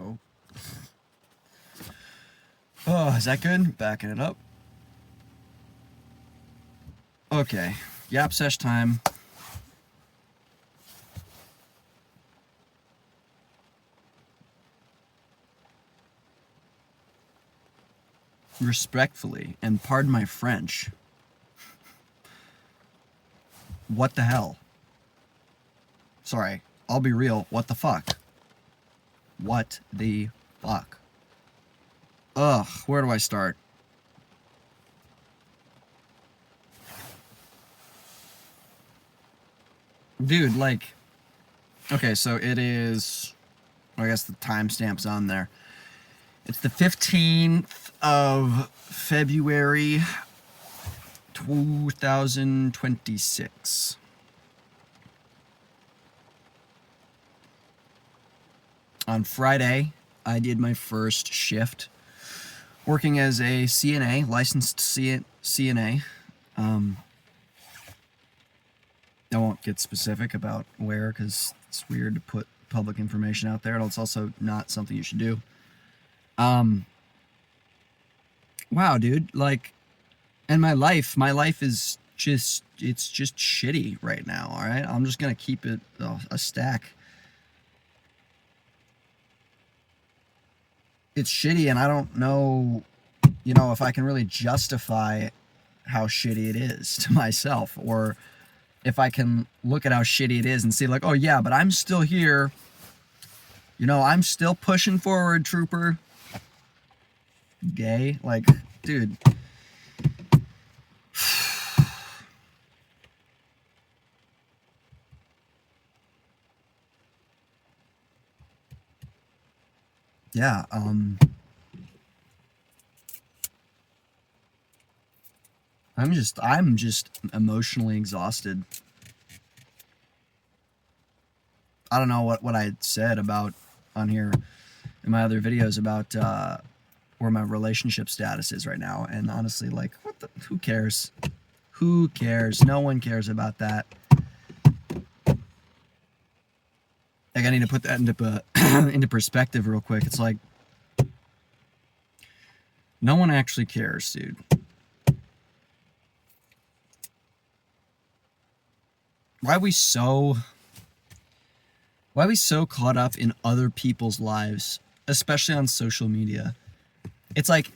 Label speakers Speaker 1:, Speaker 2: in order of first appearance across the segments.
Speaker 1: Oh. Oh, is that good? Backing it up. Okay. Yap sesh time. Respectfully, and pardon my French, what the hell? Sorry, I'll be real. What the fuck? What the fuck? Ugh, where do I start? Dude, like, okay, so it is, I guess the timestamp's on there. It's the 15th of February, 2026. On Friday, I did my first shift working as a CNA, licensed CNA. I won't get specific about where because it's weird to put public information out there, and it's also not something you should do. Wow, dude, like, and my life is just, it's just shitty right now, all right? I'm just gonna keep it a stack. It's shitty, and I don't know, if I can really justify how shitty it is to myself, or if I can look at how shitty it is and see, like, oh yeah, but I'm still here. I'm still pushing forward, trooper. Gay? Like, dude. Yeah, I'm just emotionally exhausted. I don't know what I said about on here in my other videos about where my relationship status is right now, and honestly, like, who cares? Who cares? No one cares about that. Like, I need to put that into perspective real quick. It's like, no one actually cares, dude. Why are we so caught up in other people's lives, especially on social media? It's like,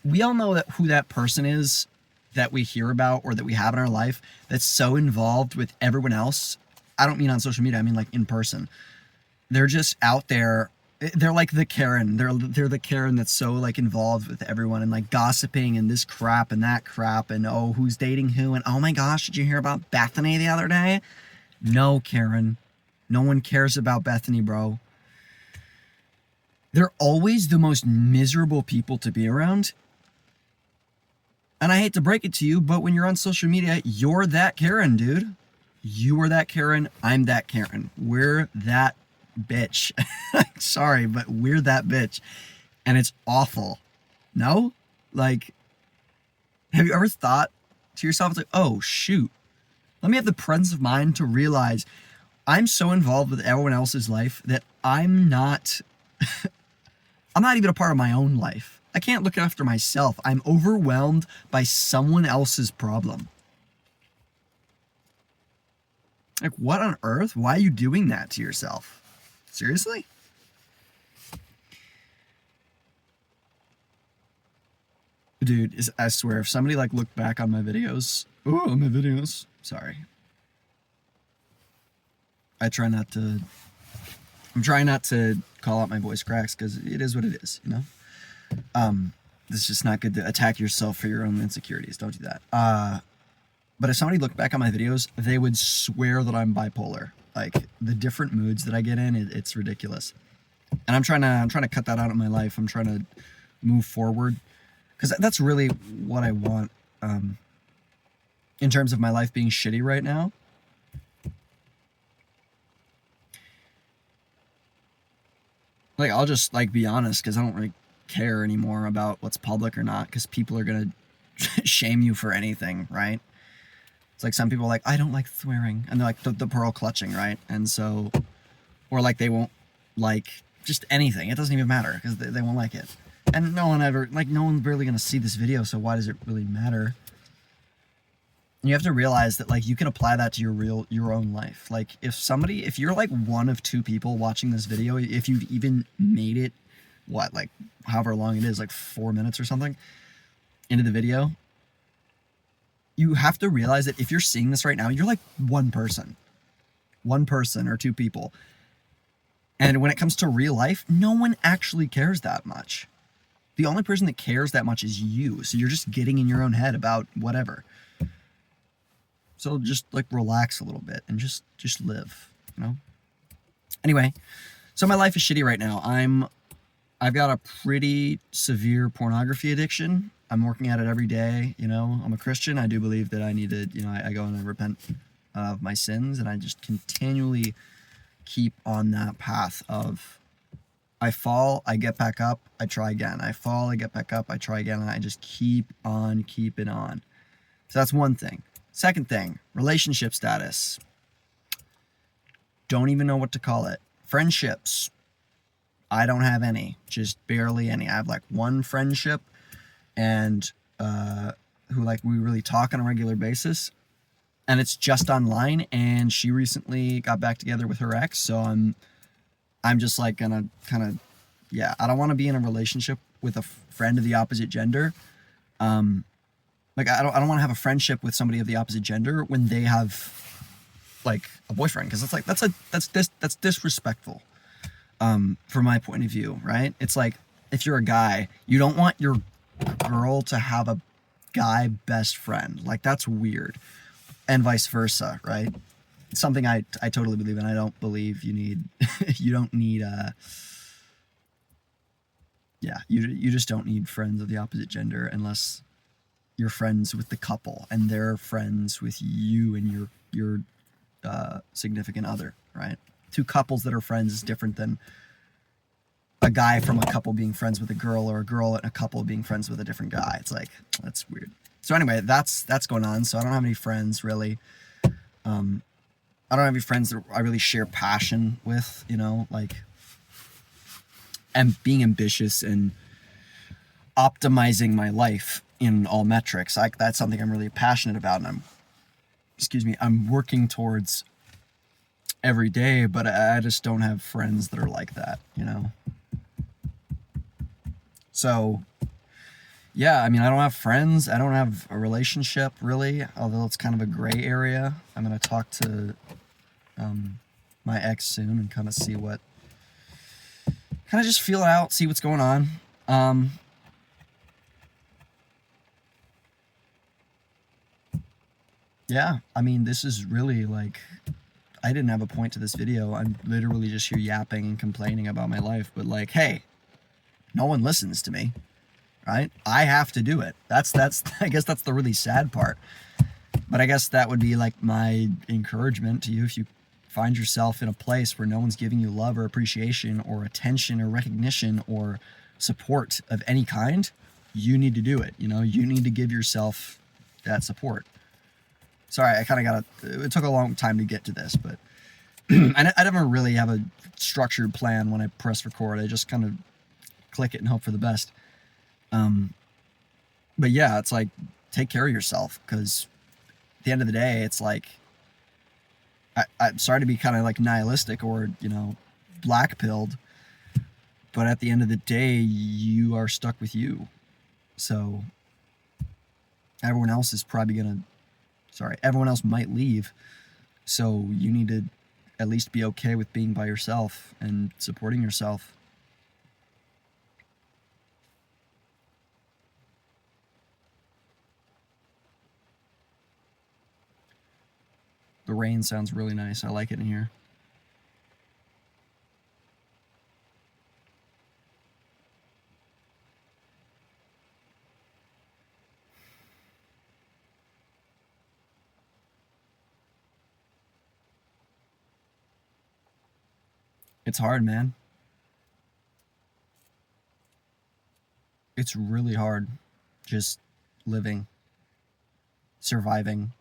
Speaker 1: we all know who that person is that we hear about or that we have in our life that's so involved with everyone else. I don't mean on social media, I mean like in person. They're just out there. They're like the Karen. They're the Karen that's so like involved with everyone and like gossiping and this crap and that crap and oh, who's dating who, and oh my gosh, did you hear about Bethany the other day? No, Karen. No one cares about Bethany, bro. They're always the most miserable people to be around. And I hate to break it to you, but when you're on social media, you're that Karen, dude. You are that Karen. I'm that Karen. We're that bitch. Sorry, but we're that bitch. And it's awful. No? Like, have you ever thought to yourself, it's like, oh, shoot. Let me have the presence of mind to realize I'm so involved with everyone else's life that I'm not even a part of my own life. I can't look after myself. I'm overwhelmed by someone else's problem. Like, what on earth? Why are you doing that to yourself? Seriously? Dude, I swear, if somebody like looked back on my videos, sorry. I'm trying not to call out my voice cracks because it is what it is, It's just not good to attack yourself for your own insecurities. Don't do that. But if somebody looked back on my videos, they would swear that I'm bipolar. Like, the different moods that I get in, it's ridiculous. And I'm trying to cut that out of my life. I'm trying to move forward because that's really what I want. In terms of my life being shitty right now. Like, I'll just like be honest because I don't really care anymore about what's public or not because people are gonna shame you for anything, right? It's like some people are like, I don't like swearing, and they're like the pearl clutching, right? And so, or like they won't like just anything. It doesn't even matter because they won't like it. And no one's barely gonna see this video, so why does it really matter? You have to realize that like you can apply that to your own life. Like if you're like one of two people watching this video, if you've even made it, like however long it is, like 4 minutes or something into the video, you have to realize that if you're seeing this right now, you're like one person or two people. And when it comes to real life, no one actually cares that much. The only person that cares that much is you. So you're just getting in your own head about whatever. So just like relax a little bit and just live, you know? Anyway, so my life is shitty right now. I've got a pretty severe pornography addiction. I'm working at it every day, you know? I'm a Christian. I do believe that I need to, you know, I go and I repent of my sins, and I just continually keep on that path of I fall, I get back up, I try again. I fall, I get back up, I try again, and I just keep on keeping on. So that's one thing. Second thing, relationship status. Don't even know what to call it. Friendships. I don't have any, just barely any. I have like one friendship, and who like we really talk on a regular basis, and it's just online. And she recently got back together with her ex, so I'm just like gonna kind of, yeah. I don't want to be in a relationship with a friend of the opposite gender. Like I don't want to have a friendship with somebody of the opposite gender when they have like a boyfriend, because it's like that's disrespectful from my point of view, right? It's like if you're a guy, you don't want your girl to have a guy best friend. Like that's weird, and vice versa, right? It's something I totally believe in. I don't believe you don't need you just don't need friends of the opposite gender unless you're friends with the couple and they're friends with you and your significant other, right? Two couples that are friends is different than a guy from a couple being friends with a girl, or a girl and a couple being friends with a different guy. It's like, that's weird. So anyway, that's going on. So I don't have any friends really. I don't have any friends that I really share passion with, you know, like, and being ambitious and optimizing my life in all metrics. Like that's something I'm really passionate about, and I'm working towards every day, but I just don't have friends that are like that, you know? So yeah, I mean, I don't have friends. I don't have a relationship really, although it's kind of a gray area. I'm going to talk to my ex soon and kind of see what, kind of just feel it out, see what's going on. Yeah, I mean, this is really like, I didn't have a point to this video. I'm literally just here yapping and complaining about my life, but like, hey, no one listens to me, right? I have to do it. That's I guess that's the really sad part. But I guess that would be like my encouragement to you. If you find yourself in a place where no one's giving you love or appreciation or attention or recognition or support of any kind, you need to do it. You know, you need to give yourself that support. Sorry, I kind of it took a long time to get to this, but I never really have a structured plan when I press record. I just kind of click it and hope for the best. But yeah, it's like, take care of yourself, because at the end of the day, it's like, I'm sorry to be kind of like nihilistic or, you know, black-pilled, but at the end of the day, you are stuck with you. So everyone else is probably everyone else might leave. So you need to at least be okay with being by yourself and supporting yourself. The rain sounds really nice. I like it in here. It's hard, man. It's really hard just living, surviving.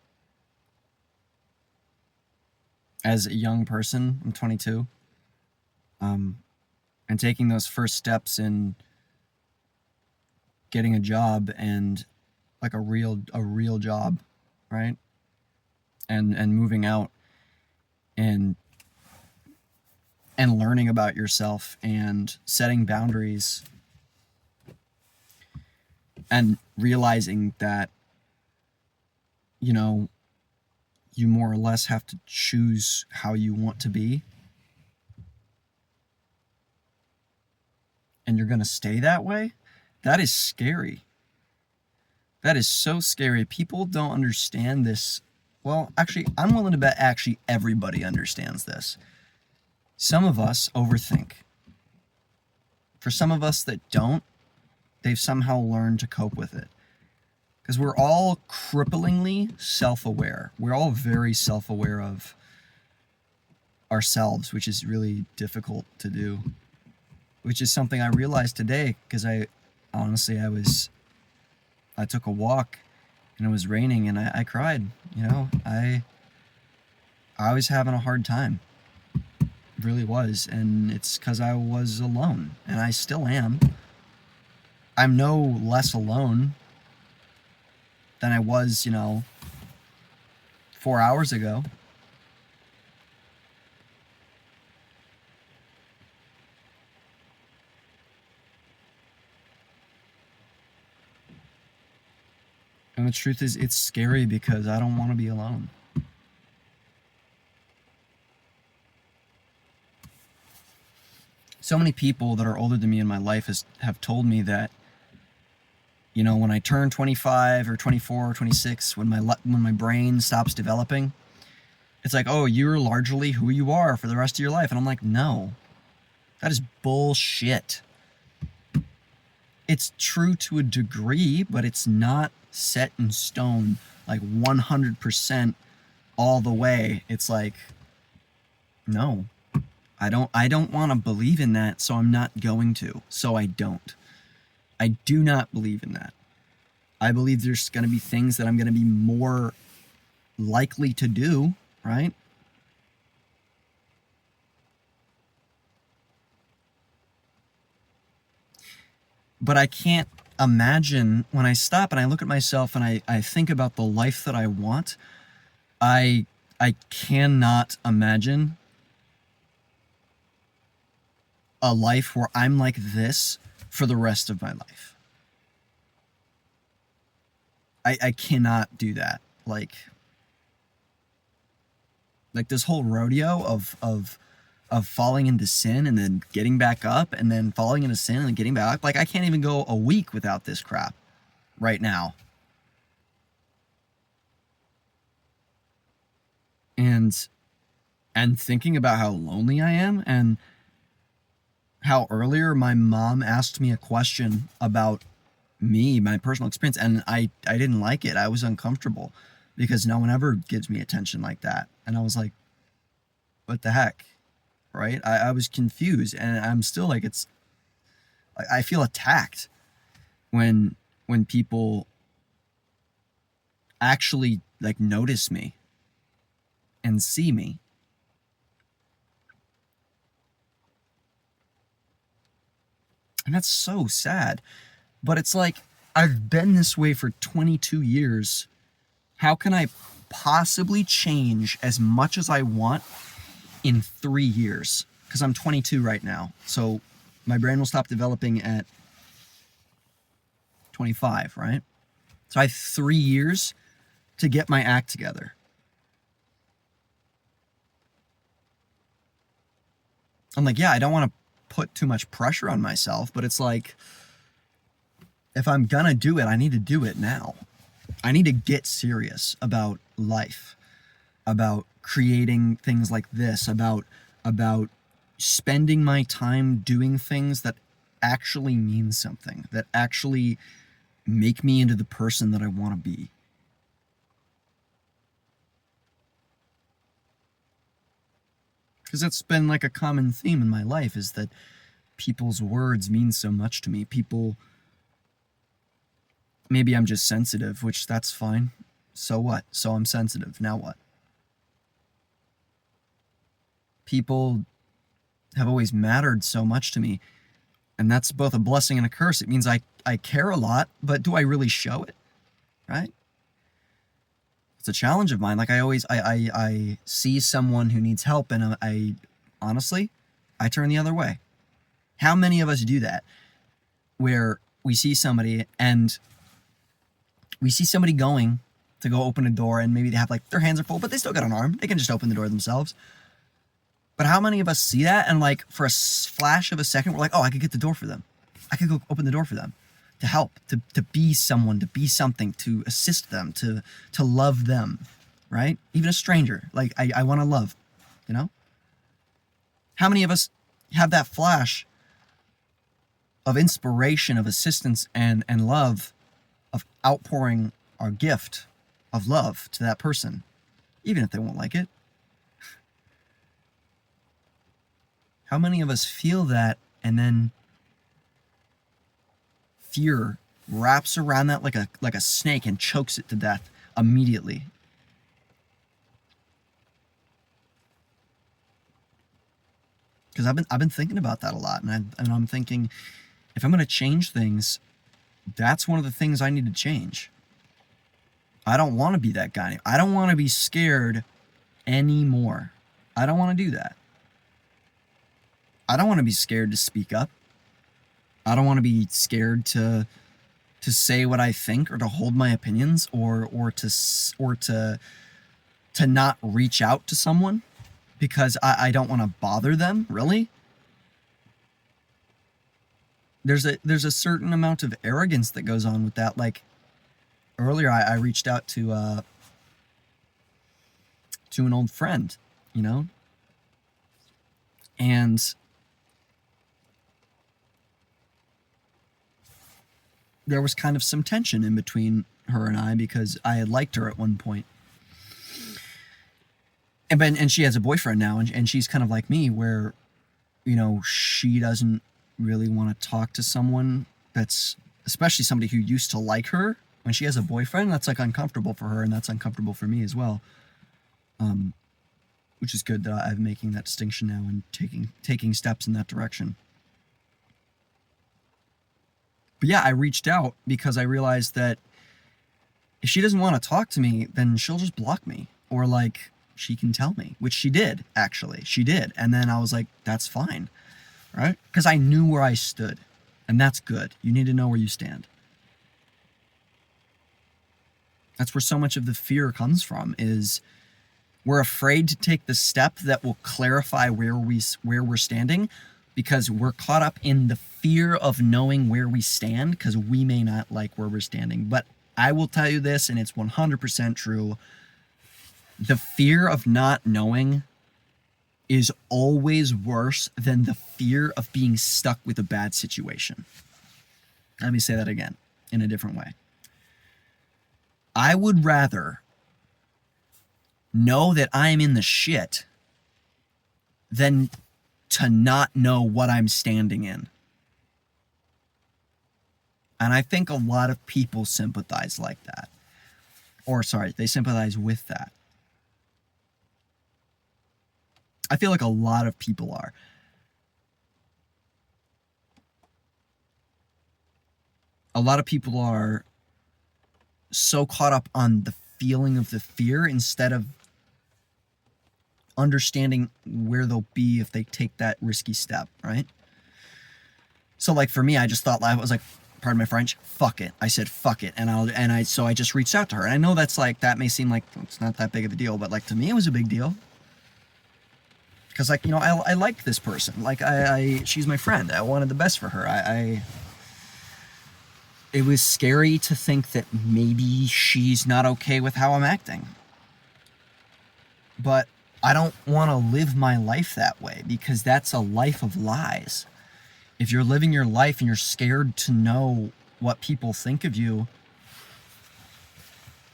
Speaker 1: As a young person, I'm 22. and taking those first steps in getting a job, and like a real job, right? And moving out, and learning about yourself, and setting boundaries, and realizing that, you know, you more or less have to choose how you want to be, and you're going to stay that way. That is scary. That is so scary. People don't understand this. Well, actually, I'm willing to bet actually everybody understands this. Some of us overthink. For some of us that don't, they've somehow learned to cope with it. Because we're all cripplingly self-aware. We're all very self-aware of ourselves, which is really difficult to do. Which is something I realized today, because I took a walk and it was raining, and I cried. You know, I was having a hard time. It really was. And it's because I was alone, and I still am. I'm no less alone than I was, 4 hours ago. And the truth is, it's scary because I don't want to be alone. So many people that are older than me in my life have told me that, when I turn 25 or 24 or 26, when my brain stops developing, it's like, oh, you're largely who you are for the rest of your life. And I'm like, no, that is bullshit. It's true to a degree, but it's not set in stone, like 100% all the way. It's like, no, I don't want to believe in that, so I'm not going to. So I don't. I do not believe in that. I believe there's going to be things that I'm going to be more likely to do, right? But I can't imagine, when I stop and I look at myself and I think about the life that I want, I cannot imagine a life where I'm like this for the rest of my life. I cannot do that. Like this whole rodeo of falling into sin and then getting back up, and then falling into sin and then getting back up. Like, I can't even go a week without this crap right now. And thinking about how lonely I am, and how earlier my mom asked me a question about me, my personal experience, and I didn't like it. I was uncomfortable because no one ever gives me attention like that. And I was like, what the heck? Right? I was confused, and I'm still like, I feel attacked when people actually like notice me and see me. And that's so sad. But it's like, I've been this way for 22 years. How can I possibly change as much as I want in 3 years? Because I'm 22 right now. So my brain will stop developing at 25, right? So I have 3 years to get my act together. I'm like, yeah, I don't want to put too much pressure on myself, but it's like, if I'm gonna do it, I need to do it now. I need to get serious about life, about creating things like this, about spending my time doing things that actually mean something, that actually make me into the person that I want to be. Because that's been like a common theme in my life, is that people's words mean so much to me. Maybe I'm just sensitive, which that's fine. So what? So I'm sensitive. Now what? People have always mattered so much to me. And that's both a blessing and a curse. It means I care a lot, but do I really show it? Right? It's a challenge of mine. Like I see someone who needs help, and I honestly, I turn the other way. How many of us do that? Where we see somebody going to go open a door, and maybe they have like their hands are full, but they still got an arm. They can just open the door themselves. But how many of us see that, and like for a flash of a second, we're like, oh, I could get the door for them. I could go open the door for them, to help, to be someone, to be something, to assist them, to love them, right? Even a stranger, like I want to love, you know? How many of us have that flash of inspiration, of assistance and love, of outpouring our gift of love to that person, even if they won't like it? How many of us feel that, and then fear wraps around that like a snake and chokes it to death immediately? Because I've been thinking about that a lot, and I'm thinking, if I'm going to change things, that's one of the things I need to change. I don't want to be that guy. I don't want to be scared anymore. I don't want to do that. I don't want to be scared to speak up. I don't want to be scared to say what I think, or to hold my opinions, or to not reach out to someone because I don't want to bother them, really. There's a certain amount of arrogance that goes on with that. Like earlier I reached out to an old friend, you know? And there was kind of some tension in between her and I, because I had liked her at one point. And she has a boyfriend now, and she's kind of like me, where, you know, she doesn't really want to talk to someone that's, especially somebody who used to like her. When she has a boyfriend, that's like uncomfortable for her, and that's uncomfortable for me as well. Which is good that I'm making that distinction now and taking steps in that direction. But yeah, I reached out because I realized that if she doesn't want to talk to me, then she'll just block me, or like she can tell me, which she did, actually. She did. And then I was like, that's fine, right? Because I knew where I stood, and that's good. You need to know where you stand. That's where so much of the fear comes from, is we're afraid to take the step that will clarify where we're standing, because we're caught up in the fear of knowing where we stand, because we may not like where we're standing. But I will tell you this, and it's 100% true. The fear of not knowing is always worse than the fear of being stuck with a bad situation. Let me say that again in a different way. I would rather know that I am in the shit than to not know what I'm standing in. And I think a lot of people sympathize like that. Or, sorry, they sympathize with that. I feel like a lot of people are. A lot of people are so caught up on the feeling of the fear instead of understanding where they'll be if they take that risky step, right? So like for me, I just thought, I was like, pardon my French, fuck it. I said fuck it, so I just reached out to her. And I know that's like, that may seem like it's not that big of a deal, but like to me it was a big deal. Because like, you know, I liked this person. Like she's my friend. I wanted the best for her. It was scary to think that maybe she's not okay with how I'm acting. But I don't want to live my life that way, because that's a life of lies. If you're living your life and you're scared to know what people think of you,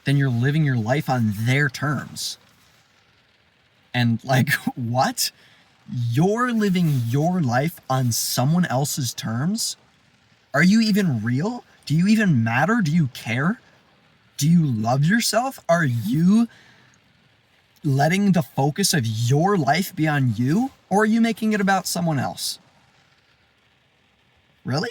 Speaker 1: then you're living your life on their terms. And like, what? You're living your life on someone else's terms? Are you even real? Do you even matter? Do you care? Do you love yourself? Are you letting the focus of your life be on you, or are you making it about someone else? Really?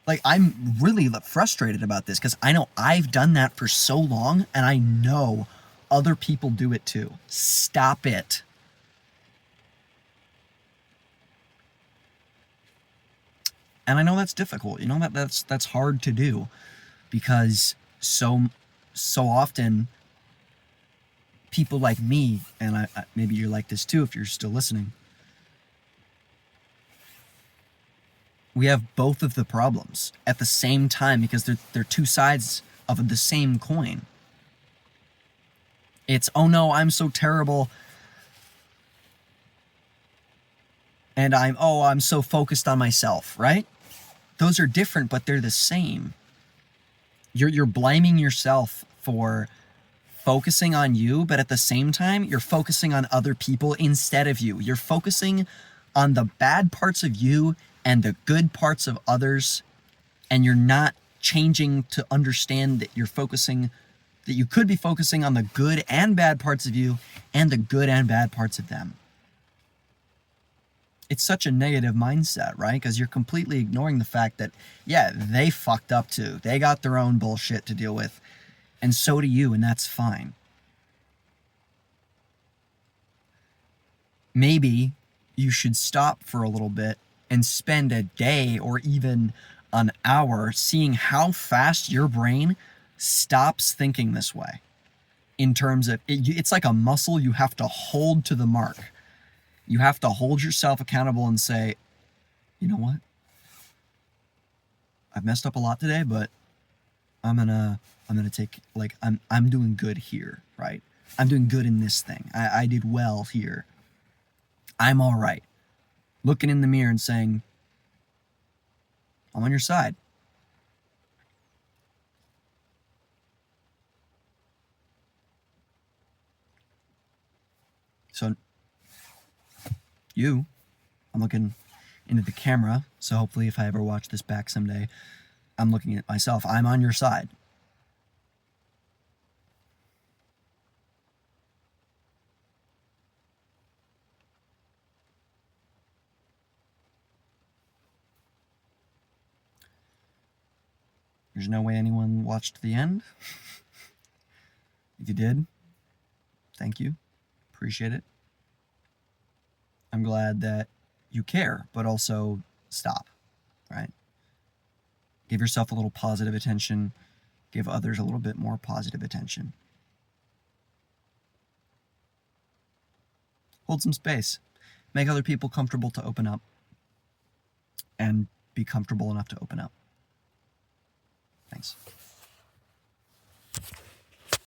Speaker 1: Like, I'm really frustrated about this because I know I've done that for so long, and I know other people do it too. Stop it. And I know that's difficult. You know, that's hard to do because so often people like me, and I maybe you're like this too if you're still listening, we have both of the problems at the same time because they're two sides of the same coin. It's, oh no, I'm so terrible, and I'm so focused on myself, right? Those are different, but they're the same. You're blaming yourself for focusing on you, but at the same time, you're focusing on other people instead of you. You're focusing on the bad parts of you and the good parts of others, and you're not changing to understand that that you could be focusing on the good and bad parts of you and the good and bad parts of them. It's such a negative mindset, right? Because you're completely ignoring the fact that, yeah, they fucked up too. They got their own bullshit to deal with, and so do you, and that's fine. Maybe you should stop for a little bit and spend a day or even an hour seeing how fast your brain stops thinking this way. In terms of, it's like a muscle you have to hold to the mark. You have to hold yourself accountable and say, you know what? I've messed up a lot today, but I'm gonna take, like, I'm doing good here, right? I'm doing good in this thing. I did well here. I'm all right. Looking in the mirror and saying, I'm on your side. So I'm looking into the camera, so hopefully if I ever watch this back someday, I'm looking at myself. I'm on your side. There's no way anyone watched the end. If you did, thank you. Appreciate it. I'm glad that you care, but also stop, right? Give yourself a little positive attention. Give others a little bit more positive attention. Hold some space. Make other people comfortable to open up. And be comfortable enough to open up. Thanks.